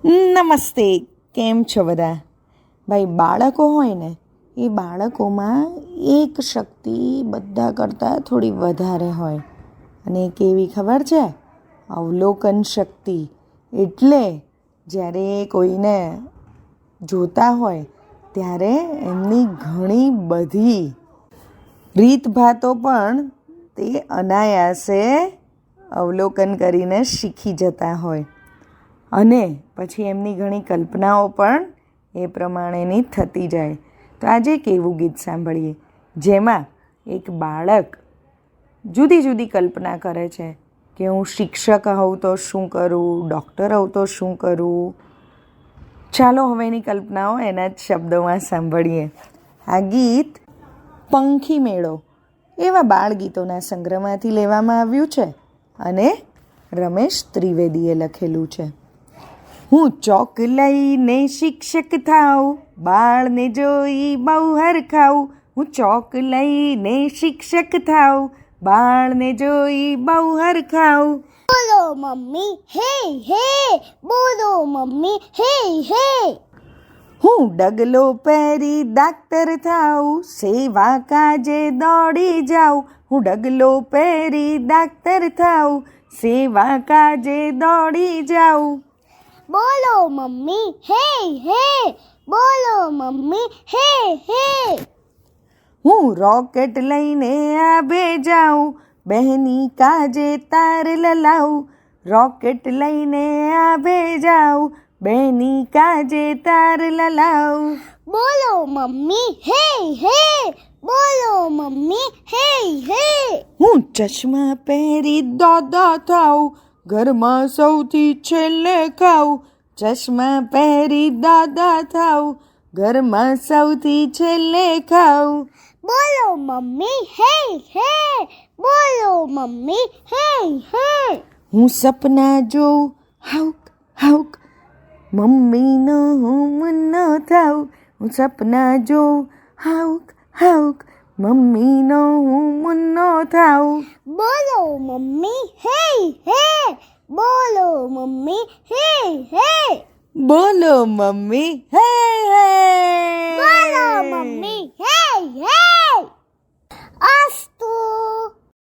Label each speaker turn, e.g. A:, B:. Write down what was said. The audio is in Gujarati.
A: નમસ્તે, કેમ છો બધા? ભાઈ, બાળકો હોય ને એ બાળકોમાં એક શક્તિ બધા કરતાં થોડી વધારે હોય. અને કેવી ખબર છે? અવલોકન શક્તિ. એટલે જ્યારે કોઈને જોતા હોય ત્યારે એમની ઘણી બધી રીતભાતો પણ તે અનાયાસે અવલોકન કરીને શીખી જતા હોય. અને પછી એમની ઘણી કલ્પનાઓ પણ એ પ્રમાણેની થતી જાય. તો આજે એક એવું ગીત સાંભળીએ જેમાં એક બાળક જુદી જુદી કલ્પના કરે છે કે હું શિક્ષક હોઉં તો શું કરું, ડૉક્ટર હોઉં તો શું કરું. ચાલો હવે એની કલ્પનાઓ એના જ શબ્દોમાં સાંભળીએ. આ ગીત પંખી મેળો એવા બાળ ગીતોના સંગ્રહમાંથી લેવામાં આવ્યું છે અને રમેશ ત્રિવેદીએ લખેલું છે. હું ચોક લઈને શિક્ષક થાઉં, બાળને જોઈ બહુ હરખાઉં. હું ચોક લઈને શિક્ષક થાઉં, બાળને જોઈ બહુ હરખાઉં.
B: બોલો મમ્મી હે હે, બોલો મમ્મી હે હે.
A: હું ડગલો પહેરી દાક્તર થાઉં, સેવા કાજે દોડી જાઉં. હું ડગલો પહેરી દાક્તર થાઉં, સેવા કાજે દોડી જાઉં.
B: બોલો મમ્મી હે હે, બોલો મમ્મી હે હે.
A: હું રોકેટ લઈને આભે જાઉં, બહેની કાજે તાર લલાઉં. રોકેટ લઈને આભે જાઉં, બહેની કાજે તાર લલાઉં.
B: બોલો મમ્મી હે હે, બોલો મમ્મી હે હે.
A: હું ચશ્મા પહેરી દાદા થાઉં, ઘરમાં સૌથી છેલ્લે ખાઉં. ચશ્મા પહેરી દાદા થાઉં, ઘરમાં સૌથી છેલ્લે ખાઉં.
B: બોલો મમ્મી હે હે, બોલો મમ્મી હે હે.
A: હું સપના જોઉં હાઉક હાઉક, મમ્મીનો હું મુન્નો થાઉં. હું સપના જોઉં હાઉક હાઉક, મમ્મીનો હું મુન્નો થાઉં.
B: બોલો મમ્મી હે હે, બોલો મમ્મી હે હે.
A: બોલો મમ્મી હે હે,
B: બોલો મમ્મી હે હે.